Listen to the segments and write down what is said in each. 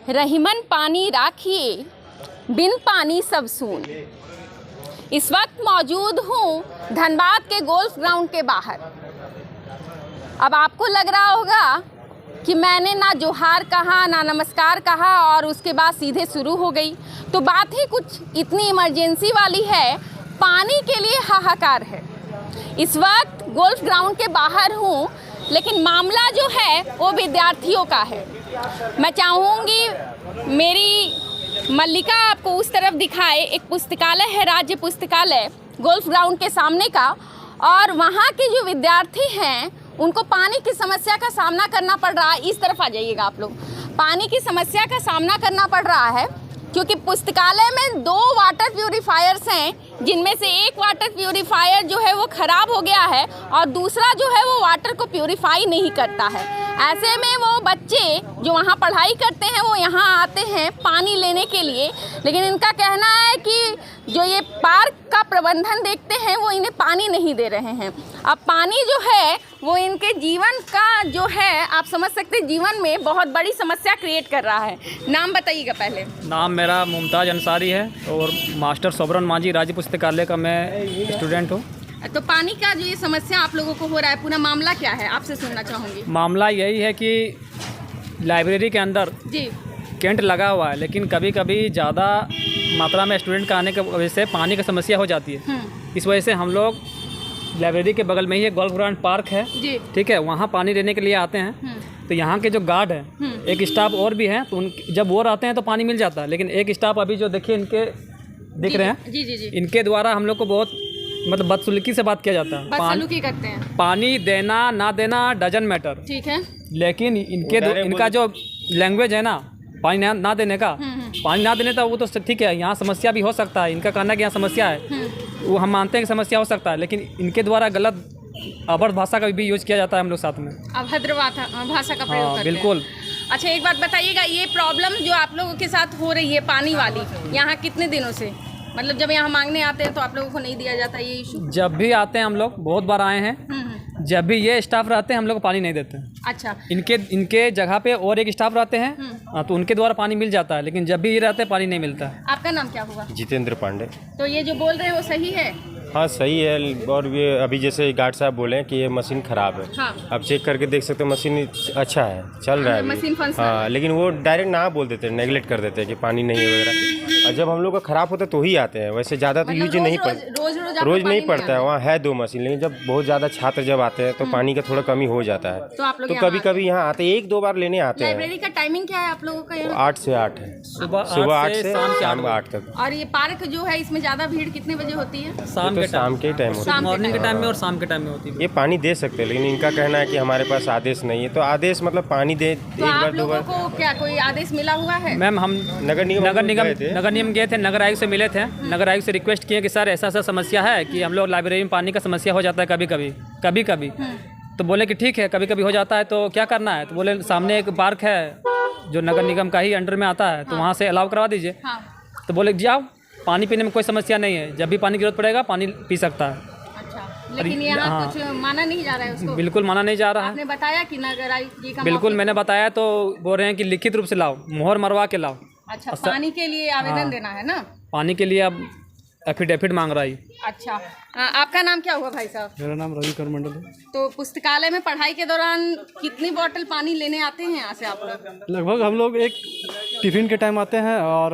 रहीमन पानी राखिए, बिन पानी सब सून। इस वक्त मौजूद हूँ धनबाद के गोल्फ ग्राउंड के बाहर। अब आपको लग रहा होगा कि मैंने ना जोहार कहा ना नमस्कार कहा और उसके बाद सीधे शुरू हो गई, तो बात ही कुछ इतनी इमरजेंसी वाली है। पानी के लिए हाहाकार है। इस वक्त गोल्फ ग्राउंड के बाहर हूँ, लेकिन मामला जो है वो विद्यार्थियों का है। मैं चाहूँगी मेरी मल्लिका आपको उस तरफ दिखाए। एक पुस्तकालय है, राज्य पुस्तकालय गोल्फ ग्राउंड के सामने का, और वहाँ के जो विद्यार्थी हैं उनको पानी की समस्या का सामना करना पड़ रहा है। इस तरफ आ जाइएगा आप लोग। पानी की समस्या का सामना करना पड़ रहा है क्योंकि पुस्तकालय में 2 वाटर प्यूरीफायर्स हैं, जिनमें से एक वाटर प्यूरीफायर जो है वो ख़राब हो गया है और दूसरा जो है वो वाटर को प्यूरीफाई नहीं करता है। ऐसे में वो बच्चे जो वहाँ पढ़ाई करते हैं वो यहाँ आते हैं पानी लेने के लिए, लेकिन इनका कहना है कि जो ये पार्क का प्रबंधन देखते हैं वो इन्हें पानी नहीं दे रहे हैं। अब पानी जो है वो इनके जीवन का जो है, आप समझ सकते हैं, जीवन में बहुत बड़ी समस्या क्रिएट कर रहा है। नाम बताइएगा पहले। नाम मेरा मुमताज़ अंसारी है और मास्टर सोबरन मांझी राज्य पुस्तकालय का मैं स्टूडेंट हूँ। तो पानी का जो ये समस्या आप लोगों को हो रहा है, पूरा मामला क्या है, आपसे सुनना चाहूँगी। मामला यही है कि लाइब्रेरी के अंदर जी कैंट लगा हुआ है, लेकिन कभी कभी ज़्यादा मात्रा में स्टूडेंट का आने की वजह से पानी की समस्या हो जाती है। इस वजह से हम लोग लाइब्रेरी के बगल में ही एक गोल्फ ग्राउंड पार्क है, ठीक है, वहाँ पानी लेने के लिए आते हैं। तो यहाँ के जो गार्ड हैं, एक स्टाफ और भी हैं, तो जब वो रहते हैं तो पानी मिल जाता है। लेकिन एक स्टाफ अभी जो देखिए इनके दिख रहे हैं, जी, इनके द्वारा हम लोग को बहुत मतलब बदसलूकी से बात किया जाता है। बदसलूकी करते हैं। पानी देना ना देना डजंट मैटर, ठीक है, लेकिन इनका जो लैंग्वेज है ना, पानी ना देने का, पानी ना देने का वो तो ठीक है, यहाँ समस्या भी हो सकता है। इनका कहना है कि यहाँ समस्या है, वो हम मानते हैं कि समस्या हो सकता है, लेकिन इनके द्वारा गलत अभद्र भाषा का भी यूज किया जाता है हम लोग साथ में। अभद्र भाषा का प्रयोग करते हैं। बिल्कुल। अच्छा, एक बात बताइएगा, ये प्रॉब्लम जो आप लोगों के साथ हो रही है पानी वाली, यहाँ कितने दिनों से, मतलब जब यहाँ मांगने आते हैं तो आप लोगों को नहीं दिया जाता ये इशू? जब भी आते हैं हम लोग, बहुत बार आए हैं, जब भी ये स्टाफ रहते हैं हम लोग को पानी नहीं देते हैं। अच्छा, इनके जगह पे और एक स्टाफ रहते हैं, तो उनके द्वारा पानी मिल जाता है, लेकिन जब भी ये रहते हैं पानी नहीं मिलता है। आपका नाम क्या हुआ? जितेंद्र पांडे। तो ये जो बोल रहे हैं वो सही है? हाँ सही है, और ये अभी जैसे गार्ड साहब बोले कि ये मशीन ख़राब है। हाँ। अब चेक करके देख सकते हो मशीन अच्छा है, चल रहा है मशीन फंक्शन। हाँ, लेकिन वो डायरेक्ट ना बोल देते हैं, नेगलेक्ट कर देते हैं कि पानी नहीं है वगैरह। और जब हम लोग का ख़राब होता है तो ही आते हैं, वैसे ज़्यादा तो यूज नहीं पड़ता, रोज़ नहीं पड़ता है। वहाँ है 2 मशीन, लेकिन जब बहुत ज़्यादा छात्र जब आते हैं तो पानी का थोड़ा कमी हो जाता है, तो कभी कभी यहाँ आते हैं, 1-2 बार लेने आते हैं। लाइब्रेरी का टाइमिंग क्या है आप लोगों का? 8 से 8 है, सुबह 8 से शाम 8 तक। और ये पार्क जो है इसमें ज़्यादा भीड़ कितने बजे होती है? शाम के टाइम, मॉर्निंग के टाइम में और शाम के टाइम में होती है। ये पानी दे सकते हैं, लेकिन इनका कहना है कि हमारे पास आदेश नहीं है। तो आदेश मतलब पानी दे तो आप लोगों को क्या कोई आदेश मिला हुआ है? मैम, हम नगर निगम गए थे, नगर आयुक्त से मिले थे। नगर आयुक्त से रिक्वेस्ट किए कि सर ऐसा समस्या है कि हम लोग लाइब्रेरी में पानी का समस्या हो जाता है कभी कभी। तो बोले कि ठीक है, कभी कभी हो जाता है तो क्या करना है। तो बोले सामने एक पार्क है जो नगर निगम का ही अंडर में आता है, तो वहाँ से अलाउ करवा दीजिए। तो बोले जाओ, पानी पीने में कोई समस्या नहीं है, जब भी पानी की जरूरत पड़ेगा पानी पी सकता है। लेकिन यहाँ कुछ माना नहीं जा रहा है उसको? बिल्कुल माना नहीं जा रहा है। आपने बताया कि नगर आयुक्त जी का? बिल्कुल मैंने बताया, तो बोल रहे हैं कि लिखित रूप से लाओ, मोहर मरवा के लाओ। अच्छा, पानी के लिए आवेदन देना है ना? पानी के लिए अब एफिडेविट मांग रहा है। अच्छा, आपका नाम क्या हुआ भाई साहब? मेरा नाम रवि कर मंडल है। तो पुस्तकालय में पढ़ाई के दौरान कितनी बोतल पानी लेने आते हैं यहाँ से आप लोग? लगभग हम लोग एक टिफिन के टाइम आते हैं, और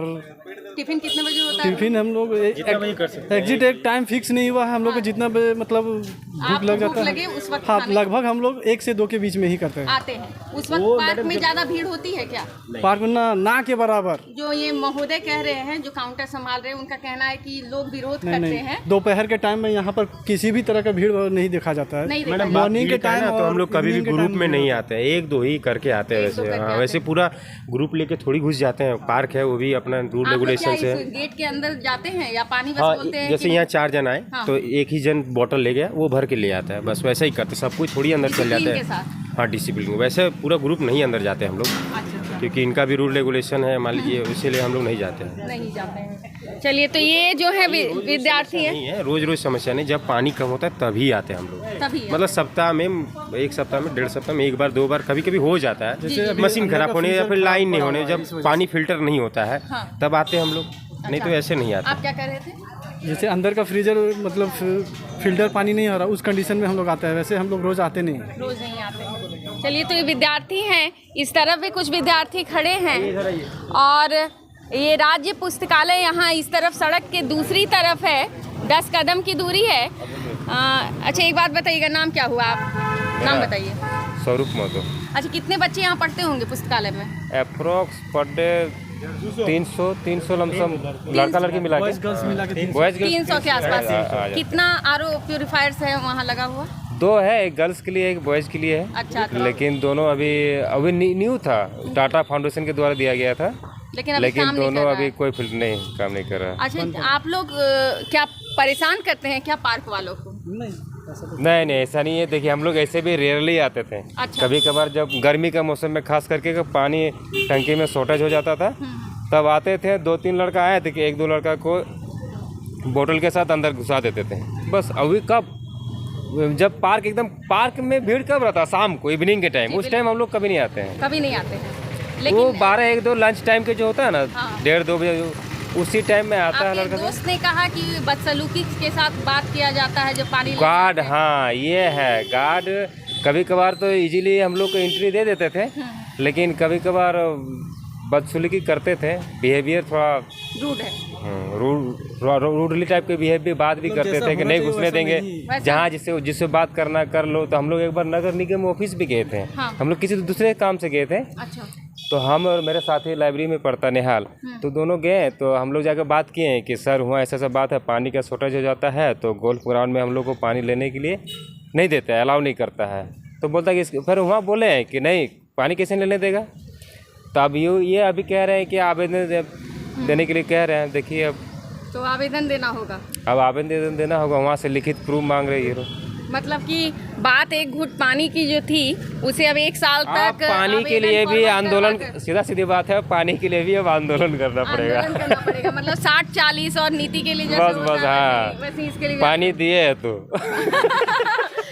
टिफिन कितने बजे होता है? टिफिन हम लोग एग्जिट एक टाइम फिक्स नहीं हुआ है हम लोग को, जितना मतलब भूख लग जाता है उस वक्त हाँ, लगभग हम लोग 1 से 2 के बीच में ही करते हैं। आते हैं उस वक्त पार्क में ज़्यादा भीड़ होती है क्या? पार्क में ना के बराबर। जो ये महोदय कह रहे हैं, जो काउंटर संभाल रहे हैं, उनका कहना है कि लोग विरोध करते हैं। दोपहर के टाइम में यहाँ पर किसी भी तरह का भीड़ नहीं देखा जाता है। मैडम मॉर्निंग के टाइम तो हम लोग कभी भी ग्रुप में नहीं आते हैं, 1-2 ही करके आते हैं वैसे। हाँ, वैसे पूरा ग्रुप लेके थोड़ी घुस जाते हैं। पार्क है वो भी अपना रूल रेगुलेशन से। गेट के अंदर जाते हैं या पानी बस हाँ, बोलते हैं? जैसे यहाँ 4 जन आए तो एक ही जन बोतल ले गया, वो भर के ले आता है, बस वैसा ही करते। सब कुछ थोड़ी अंदर चल जाते हैं। हाँ, डिसिप्लिन। वैसे पूरा ग्रुप नहीं अंदर जाते हम लोग। अच्छा। क्योंकि इनका भी रूल रेगुलेशन है, मान लीजिए, इसीलिए हम लोग नहीं जाते हैं। नहीं जाते हैं। चलिए, तो ये जो है विद्यार्थी है, नहीं है, रोज रोज समस्या नहीं, जब पानी कम होता है तभी आते हैं हम लोग। तभी मतलब सप्ताह में, एक सप्ताह में, 1.5 सप्ताह में 1 बार 2 बार कभी कभी हो जाता है, जैसे मशीन खराब होने या फिर लाइन नहीं होने, जब पानी फिल्टर नहीं होता है तब आते हैं हम लोग, नहीं तो ऐसे नहीं आते। आप क्या कह रहे थे? जैसे अंदर का फ्रीजर मतलब फिल्टर पानी नहीं आ रहा, उस कंडीशन में हम लोग आते हैं, वैसे हम लोग रोज आते नहीं। रोज नहीं आते। चलिए, तो ये विद्यार्थी हैं, इस तरफ भी कुछ विद्यार्थी खड़े हैं, और ये राज्य पुस्तकालय यहाँ इस तरफ सड़क के दूसरी तरफ है, 10 कदम की दूरी है। अच्छा, एक बात बताइएगा, नाम क्या हुआ? आप नाम बताइए। स्वरूप महतो। अच्छा, कितने बच्चे यहाँ पढ़ते होंगे पुस्तकालय में? अप्रोक्स पर डे 300 लमसम, लड़का लड़की मिला के, बॉयज 300 के आसपास। कितना आरओ प्यूरिफायर्स है वहाँ लगा हुआ? 2 है, एक गर्ल्स के लिए, एक बॉयज के लिए है। अच्छा, लेकिन दोनों अभी न्यू था, टाटा फाउंडेशन के द्वारा दिया गया था, लेकिन दोनों अभी कोई फील्ड नहीं काम नहीं कर रहा। अच्छा, आप लोग क्या परेशान करते हैं क्या पार्क वालों को? नहीं, ऐसा नहीं है। देखिए, हम लोग ऐसे भी रेयरली आते थे। अच्छा। कभी कभार जब गर्मी का मौसम में खास करके पानी टंकी में शॉर्टेज हो जाता था, तब आते थे। 2-3 लड़का आए थे कि 1-2 लड़का को बोतल के साथ अंदर घुसा देते थे, बस। अभी कब, जब पार्क में भीड़ कब रहता? शाम को, इवनिंग के टाइम, उस टाइम हम लोग कभी नहीं आते हैं। कभी नहीं आते हैं, वो लेकिन 12-1-2 लंच टाइम के जो होता है ना, 1:30-2 बजे, उसी टाइम में आता है आपके लड़का। दोस्त ने कहा कि बदसलूकी के साथ बात किया जाता है जब पानी गार्ड, हाँ ये है गार्ड। कभी कभार तो इजीली हम लोग को एंट्री दे देते थे, लेकिन कभी कभार बदसलूकी करते थे, बिहेवियर थोड़ा रूड है, रूडली टाइप के बिहेवियर, बात भी करते थे कि नहीं घुसने देंगे, जहाँ जिससे बात करना कर लो। तो हम लोग एक बार नगर निगम ऑफिस भी गए थे। हम लोग किसी दूसरे काम से गए थे। अच्छा। तो हम और मेरे साथी लाइब्रेरी में पढ़ता निहाल, तो दोनों गए, तो हम लोग जाकर बात किए हैं कि सर हुआ ऐसा बात है, पानी का शॉर्टेज हो जाता है, तो गोल्फ ग्राउंड में हम लोग को पानी लेने के लिए नहीं देता है, अलाउ नहीं करता है। तो बोलता कि फिर वहाँ बोले हैं कि नहीं, पानी कैसे लेने देगा। तो अब ये अभी कह रहे हैं कि आवेदन देने के लिए कह रहे हैं। देखिए, अब तो आवेदन देना होगा, अब आवेदन देना होगा, वहाँ से लिखित प्रूफ मांग रही है। मतलब कि बात एक घूंट पानी की जो थी, उसे अब 1 साल तक पानी के लिए भी आंदोलन, सीधी बात है, पानी के लिए भी अब आंदोलन करना पड़ेगा। मतलब 60-40 और नीति के लिए बस हाँ, वैसे इसके लिए पानी दिए है तो।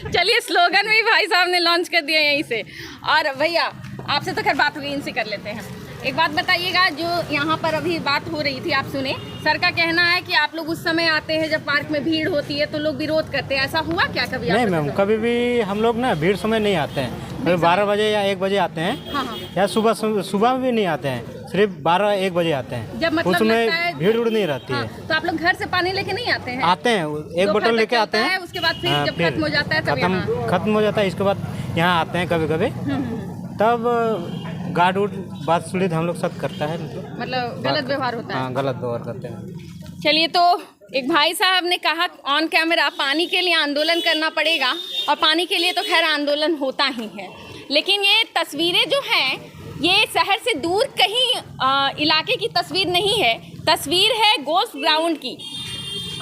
चलिए, स्लोगन भी भाई साहब ने लॉन्च कर दिया यहीं से। और भैया, आपसे तो खैर बात हुई, इनसे कर लेते हैं। एक बात बताइएगा, जो यहाँ पर अभी बात हो रही थी, आप सुने, सर का कहना है कि आप लोग उस समय आते हैं जब पार्क में भीड़ होती है तो लोग विरोध करते हैं, ऐसा हुआ क्या कभी? नहीं मैम, कभी भी हम लोग ना भीड़ समय नहीं आते हैं, कभी 12 बजे या 1 बजे आते हैं। हाँ। या सुबह भी नहीं आते हैं, सिर्फ 12-1 बजे आते हैं, जब मतलब उसमें भीड़ उड़ नहीं रहती है। तो आप लोग घर से पानी लेके नहीं आते हैं? आते हैं, 1 बोतल लेके आते हैं, उसके बाद फिर जब खत्म हो जाता है तब खत्म हो जाता है, इसके बाद यहाँ आते हैं कभी कभी, तब गार्ड उड़ बात सुनी हम लोग सब करता है, मतलब गलत व्यवहार होता है। हाँ, गलत व्यवहार करते हैं। चलिए, तो एक भाई साहब ने कहा ऑन कैमरा पानी के लिए आंदोलन करना पड़ेगा, और पानी के लिए तो खैर आंदोलन होता ही है, लेकिन ये तस्वीरें जो हैं, ये शहर से दूर कहीं इलाके की तस्वीर नहीं है, तस्वीर है गोल्फ ग्राउंड की।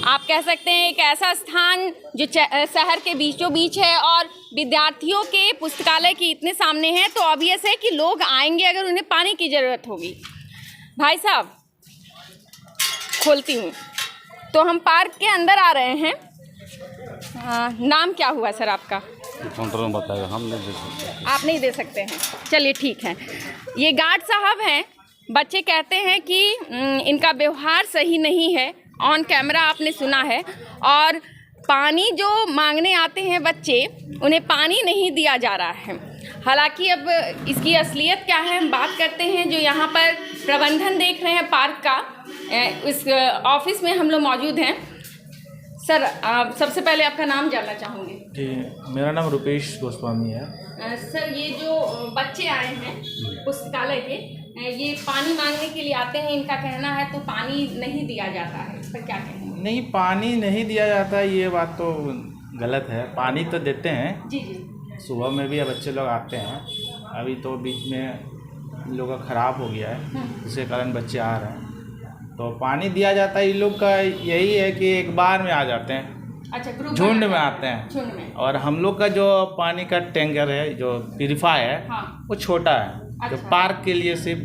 आप कह सकते हैं एक ऐसा स्थान जो शहर के बीचों बीच है, और विद्यार्थियों के पुस्तकालय के इतने सामने है, तो ऑब्वियस है कि लोग आएंगे अगर उन्हें पानी की ज़रूरत होगी। भाई साहब, खोलती हूँ, तो हम पार्क के अंदर आ रहे हैं। नाम क्या हुआ सर आपका? काउंटर में बताएगा, हम नहीं दे सकते। आप नहीं दे सकते हैं, चलिए ठीक है। ये गार्ड साहब हैं, बच्चे कहते हैं कि इनका व्यवहार सही नहीं है, ऑन कैमरा आपने सुना है, और पानी जो मांगने आते हैं बच्चे, उन्हें पानी नहीं दिया जा रहा है। हालांकि अब इसकी असलियत क्या है हम बात करते हैं। जो यहाँ पर प्रबंधन देख रहे हैं पार्क का, इस ऑफिस में हम लोग मौजूद हैं। सर, सबसे पहले आपका नाम जानना चाहूँगी। जी, मेरा नाम रुपेश गोस्वामी है। सर, ये जो बच्चे आए हैं पुस्तकालय के, ये पानी मांगने के लिए आते हैं, इनका कहना है तो पानी नहीं दिया जाता है, इस पर क्या कहना है? नहीं, पानी नहीं दिया जाता, ये बात तो गलत है। पानी तो देते हैं जी जी। सुबह में भी बच्चे लोग आते हैं। अभी तो बीच में इन लोगों का ख़राब हो गया है, जिसके कारण बच्चे आ रहे हैं, तो पानी दिया जाता है। इन लोग का यही है कि एक बार में आ जाते हैं, अच्छा, झुंड में आते हैं। झुंड में। और हम लोग का जो पानी का टैंकर है, जो प्यूरीफाई है, हाँ। वो छोटा है, तो पार्क के लिए सिर्फ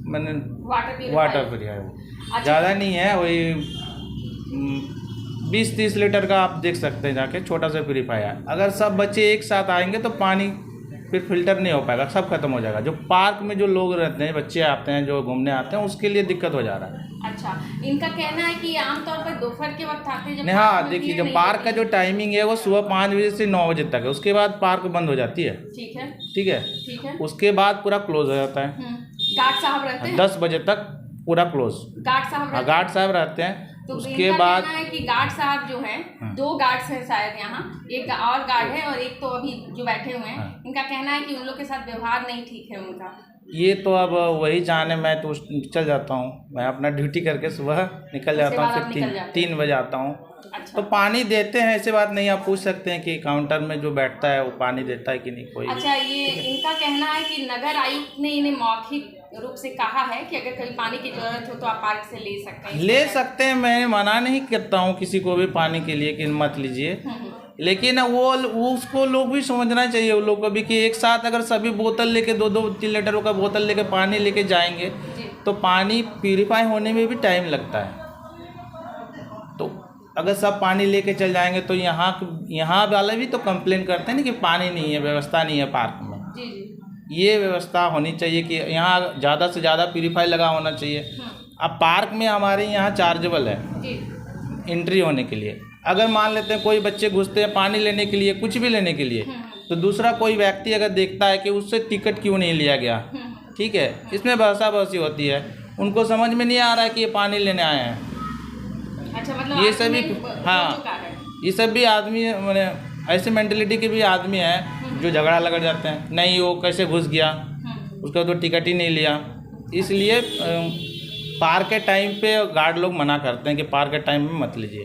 मैंने वाटर प्यूरिफायर है, ज़्यादा नहीं है, वही 20-30 लीटर का आप देख सकते हैं जाके, छोटा सा प्यूरिफायर। अगर सब बच्चे एक साथ आएंगे तो पानी फिर फिल्टर नहीं हो पाएगा, सब खत्म हो जाएगा। जो पार्क में जो लोग रहते हैं, बच्चे आते हैं जो घूमने आते हैं, उसके लिए दिक्कत हो जा रहा है। अच्छा, इनका कहना है कि आमतौर पर दोपहर के वक्त आते हैं जब नहीं, हाँ देखिए, जब पार्क का जो टाइमिंग है वो सुबह 5 बजे से 9 बजे तक है, उसके बाद पार्क बंद हो जाती है। ठीक है, ठीक है, ठीक है। उसके बाद पूरा क्लोज हो जाता है। गार्ड साहब रहते हैं 10 बजे तक पूरा क्लोज। गार्ड साहब हाँ, गार्ड साहब रहते हैं। तो उसके बाद है कि गार्ड साहब जो हैं 2 गार्ड्स हैं शायद यहाँ, एक और गार्ड है और एक तो अभी जो बैठे हुए हैं, इनका कहना है कि उन लोग के साथ व्यवहार नहीं ठीक है उनका। ये तो अब वही जाने, मैं तो चल जाता हूँ, मैं अपना ड्यूटी करके सुबह निकल जाता हूँ, फिर 3 बजे आता हूँ। अच्छा। तो पानी देते हैं, ऐसे बात नहीं, आप पूछ सकते हैं कि काउंटर में जो बैठता है वो पानी देता है कि नहीं कोई। अच्छा, ये इनका कहना है कि नगर आयुक्त ने इन्हें मौखिक रूप से कहा है कि अगर कभी पानी की जरूरत हो तो आप पार्क से ले सकते हैं। मैं मना नहीं करता हूँ किसी को भी पानी के लिए कि मत लीजिए, लेकिन वो उसको लोग भी समझना चाहिए, वो लोग को भी, कि एक साथ अगर सभी बोतल लेके 2-3 लीटर का बोतल लेके पानी लेके जाएंगे तो पानी प्यूरिफाई होने में भी टाइम लगता है। तो अगर सब पानी लेके चल जाएंगे तो यहाँ वाले भी तो कंप्लेन करते हैं ना कि पानी नहीं है, व्यवस्था नहीं है पार्क में। ये व्यवस्था होनी चाहिए कि यहाँ ज़्यादा से ज़्यादा प्यूरिफाई लगा होना चाहिए। अब पार्क में हमारे यहाँ चार्जेबल है एंट्री होने के लिए। अगर मान लेते हैं कोई बच्चे घुसते हैं पानी लेने के लिए, कुछ भी लेने के लिए, तो दूसरा कोई व्यक्ति अगर देखता है कि उससे टिकट क्यों नहीं लिया गया, ठीक है, इसमें बहसा बहसी होती है। उनको समझ में नहीं आ रहा है कि ये पानी लेने आए हैं। अच्छा, मतलब ये सभी, हाँ, ये सब भी आदमी, मैंने ऐसे मेंटेलिटी के भी आदमी हैं जो झगड़ा लग जाते हैं, नहीं वो कैसे घुस गया, उसका तो टिकट ही नहीं लिया। इसलिए पार्क के टाइम पे गार्ड लोग मना करते हैं कि पार्क के टाइम में मत लीजिए।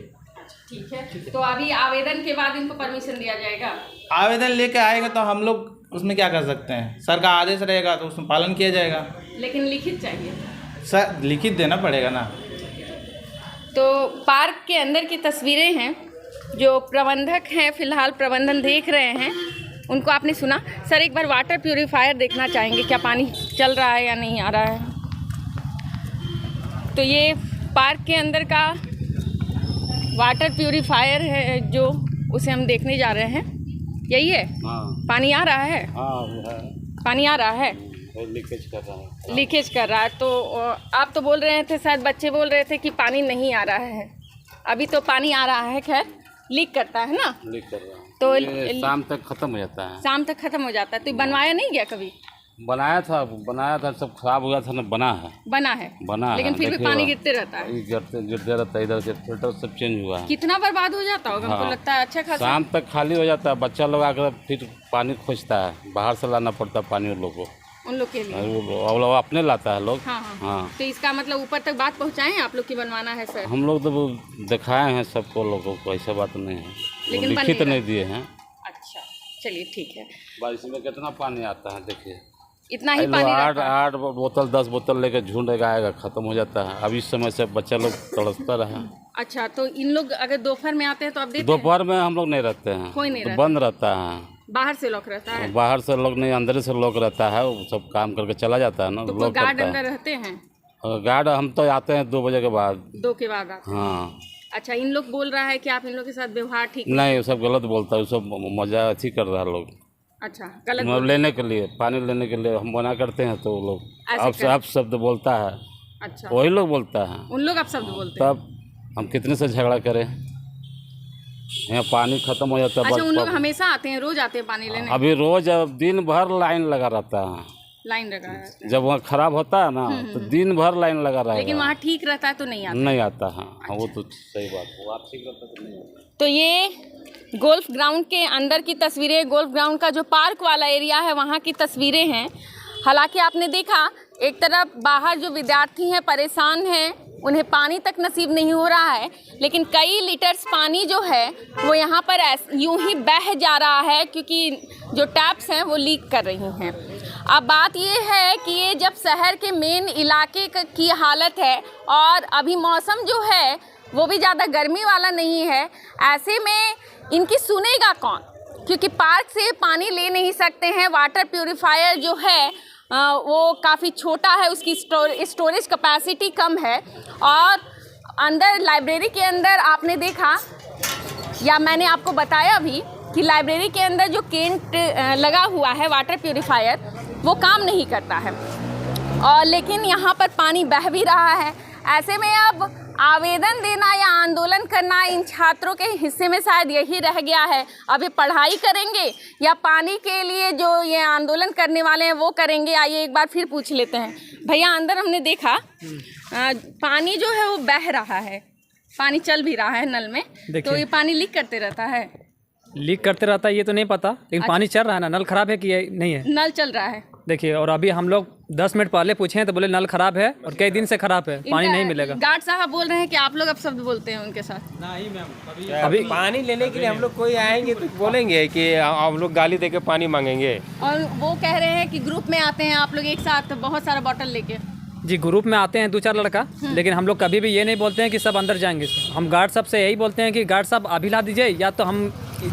ठीक है, तो अभी आवेदन के बाद इनको परमिशन दिया जाएगा। आवेदन लेके आएगा तो हम लोग उसमें क्या कर सकते हैं, सर का आदेश रहेगा तो उसमें पालन किया जाएगा। लेकिन लिखित चाहिए सर, लिखित देना पड़ेगा ना। तो पार्क के अंदर की तस्वीरें हैं, जो प्रबंधक हैं, फिलहाल प्रबंधन देख रहे हैं, उनको आपने सुना। सर, एक बार वाटर प्यूरिफायर देखना चाहेंगे, क्या पानी चल रहा है या नहीं आ रहा है। तो ये पार्क के अंदर का वाटर प्यूरिफायर है जो उसे हम देखने जा रहे हैं। यही है? हाँ। पानी आ रहा है? हाँ, वो है। पानी आ रहा है, लीकेज कर रहा है। लीकेज कर रहा है। तो आप तो बोल रहे थे, शायद बच्चे बोल रहे थे कि पानी नहीं आ रहा है। अभी तो पानी आ रहा है, खैर लीक करता है ना, लीक कर रहा है तो ये शाम तक खत्म हो जाता है। शाम तक खत्म हो जाता है। तो बनवाया नहीं गया कभी? बनाया था, सब खराब हो गया था ना, बना है लेकिन फिर भी पानी गिरते रहता है, गिरते रहता है, इधर से फिल्टर सब चेंज हुआ है। कितना बर्बाद हो जाता होगा? हमको लगता है अच्छा खासा। शाम तक खाली हो जाता है, बच्चा लोग आकर फिर पानी खोजता है, बाहर से लाना पड़ता है पानी उन लोग को, उन लोग के लिए। वो अपने लाता है लोग। हाँ। तो इसका मतलब ऊपर तक बात पहुँचाएं आप लोग की बनवाना है सर? हम लोग तो दिखाए हैं सबको लोगों को, ऐसा बात नहीं है, लेकिन लिखित नहीं दिए हैं। अच्छा, चलिए ठीक है। बारिश में कितना पानी आता है देखिए, इतना ही पानी रहता है। 8 बोतल 10 बोतल लेकर झुंडेगा, आएगा, खत्म हो जाता है। अब इस समय से बच्चा लोग तड़पता रहा। अच्छा, तो इन लोग अगर दोपहर में आते हैं तो आप देते हैं? दोपहर में हम लोग नहीं रहते हैं, कोई नहीं तो रहता, बंद रहता है। बाहर से लोग रहता है? बाहर से लोग नहीं, अंदर से लोग रहता है, वो सब काम करके चला जाता है ना। तो कोई गार्ड अंदर रहते हैं? गार्ड हम तो आते हैं 2 बजे के बाद। 2 के बाद आते हैं? हाँ। अच्छा, इन लोग बोल रहा है कि आप इन लोग के साथ व्यवहार ठीक नहीं, वो सब गलत बोलता है, वो सब मजा अच्छी कर रहा है लोग। अच्छा, गलत लेने के लिए, पानी लेने के लिए हम मना करते हैं तो वो लोग अब शब्द बोलता है। अच्छा, वही लोग बोलता है, उन लोग आप शब्द बोलते हैं। तब हम कितने से झगड़ा करें, यहाँ पानी खत्म हो जाता है। अच्छा, उन लोग हमेशा आते हैं, रोज आते हैं पानी लेने? अभी रोज दिन भर लाइन लगा रहता है, लाइन लगा है। जब वहाँ खराब होता है ना तो दिन भर लाइन लगा रहेगा। लेकिन वहाँ ठीक रहता है तो नहीं आता? नहीं आता है। हाँ, वो तो सही बात है, वहाँ ठीक रहता तो नहीं आता। तो ये गोल्फ ग्राउंड के अंदर की तस्वीरें, गोल्फ ग्राउंड का जो पार्क वाला एरिया है वहाँ की तस्वीरें हैं। हालांकि आपने देखा, एक तरफ बाहर जो विद्यार्थी हैं परेशान हैं, उन्हें पानी तक नसीब नहीं हो रहा है, लेकिन कई लीटर्स पानी जो है वो यहाँ पर यूं ही बह जा रहा है क्योंकि जो टैप्स हैं वो लीक कर रही हैं। अब बात ये है कि ये जब शहर के मेन इलाके की हालत है और अभी मौसम जो है वो भी ज़्यादा गर्मी वाला नहीं है, ऐसे में इनकी सुनेगा कौन? क्योंकि पार्क से पानी ले नहीं सकते हैं। वाटर प्यूरिफायर जो है वो काफ़ी छोटा है, उसकी स्टोरेज कैपेसिटी कम है। और अंदर लाइब्रेरी के अंदर आपने देखा या मैंने आपको बताया भी कि लाइब्रेरी के अंदर जो केंट लगा हुआ है वाटर प्यूरिफायर वो काम नहीं करता है, और लेकिन यहाँ पर पानी बह भी रहा है। ऐसे में अब आवेदन देना या आंदोलन करना इन छात्रों के हिस्से में शायद यही रह गया है। अब ये पढ़ाई करेंगे या पानी के लिए जो ये आंदोलन करने वाले हैं वो करेंगे। आइए एक बार फिर पूछ लेते हैं। भैया, अंदर हमने देखा पानी जो है वो बह रहा है, पानी चल भी रहा है नल में, तो ये पानी लीक करते रहता है? लीक करते रहता है ये तो नहीं पता, लेकिन पानी चल रहा है ना। नल खराब है कि ये नहीं है? नल चल रहा है। देखिए, और अभी हम लोग 10 मिनट पहले पूछे हैं तो बोले नल खराब है और कई दिन से खराब है, पानी नहीं मिलेगा। गार्ड साहब बोल रहे हैं कि आप लोग अब शब्द बोलते हैं उनके साथ। नहीं मैम, अभी पानी लेने के लिए हम लोग कोई आएंगे तो बोलेंगे कि हम लोग गाली देके पानी मांगेंगे, और वो कह रहे हैं कि ग्रुप में आते हैं आप लोग एक साथ बहुत सारा बोतल लेके। जी, ग्रुप में आते हैं 2-4 लड़का, लेकिन हम लोग कभी भी ये नहीं बोलते हैं कि सब अंदर जाएंगे। हम गार्ड साहब से यही बोलते हैं कि गार्ड साहब अभी ला दीजिए, या तो हम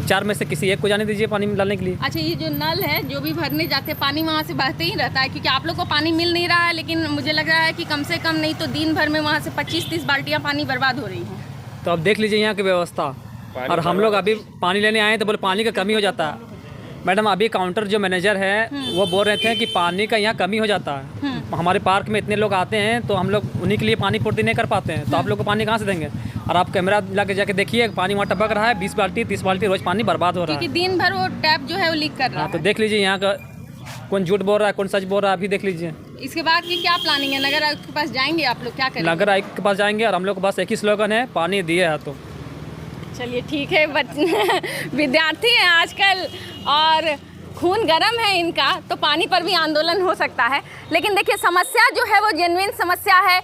4 में से किसी एक को जाने दीजिए पानी डालने के लिए। अच्छा, ये जो नल है जो भी भरने जाते हैं पानी वहाँ से बहते ही रहता है, क्योंकि आप लोग को पानी मिल नहीं रहा है, लेकिन मुझे लग रहा है कि कम से कम नहीं तो दिन भर में वहाँ से 25-30 बाल्टियाँ पानी बर्बाद हो रही हैं। तो अब देख लीजिए यहाँ की व्यवस्था। और हम लोग अभी पानी लेने आए तो बोले पानी का कमी हो जाता है। मैडम, अभी काउंटर जो मैनेजर है वो बोल रहे थे कि पानी का यहाँ कमी हो जाता है। हमारे पार्क में इतने लोग आते हैं तो हम लोग उन्हीं के लिए पानी पूर्ति नहीं कर पाते हैं, तो आप लोग को पानी कहाँ से देंगे? और आप कैमरा ला के जाके देखिए, पानी वहाँ टपक रहा है, 20 बाल्टी 30 बाल्टी रोज पानी बर्बाद हो रहा है, क्योंकि दिन भर वो टैप जो है वो लीक कर रहा है। तो देख लीजिए यहाँ का कौन झूठ बोल रहा है, कौन सच बोल रहा है, अभी देख लीजिए। इसके बाद की क्या प्लानिंग है? नगर आयुक्त के पास जाएंगे आप लोग, क्या करेंगे? नगर आयुक्त के पास जाएंगे और हम लोग के पास एक ही स्लोगन है, पानी दिए है तो। चलिए ठीक है, विद्यार्थी हैं आजकल और खून गर्म है इनका, तो पानी पर भी आंदोलन हो सकता है। लेकिन देखिए, समस्या जो है वो जेन्युइन समस्या है।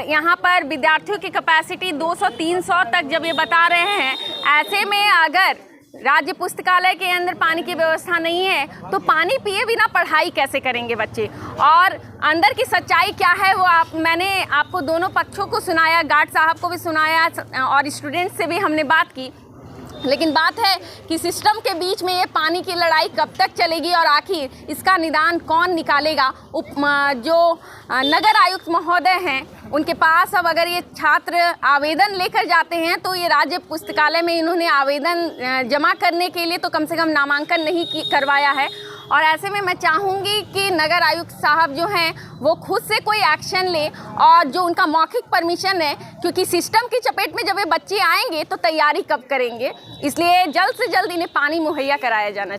यहाँ पर विद्यार्थियों की कैपेसिटी 200-300 तक जब ये बता रहे हैं, ऐसे में अगर राज्य पुस्तकालय के अंदर पानी की व्यवस्था नहीं है तो पानी पिए बिना पढ़ाई कैसे करेंगे बच्चे? और अंदर की सच्चाई क्या है वो मैंने आपको दोनों पक्षों को सुनाया, गार्ड साहब को भी सुनाया और स्टूडेंट से भी हमने बात की। लेकिन बात है कि सिस्टम के बीच में ये पानी की लड़ाई कब तक चलेगी और आखिर इसका निदान कौन निकालेगा? जो नगर आयुक्त महोदय हैं उनके पास अब अगर ये छात्र आवेदन लेकर जाते हैं तो ये राज्य पुस्तकालय में इन्होंने आवेदन जमा करने के लिए तो कम से कम नामांकन नहीं करवाया है। और ऐसे में मैं चाहूँगी कि नगर आयुक्त साहब जो हैं वो खुद से कोई एक्शन ले, और जो उनका मौखिक परमिशन है, क्योंकि सिस्टम की चपेट में जब ये बच्चे आएंगे तो तैयारी कब करेंगे, इसलिए जल्द से जल्द इन्हें पानी मुहैया कराया जाना चाहिए।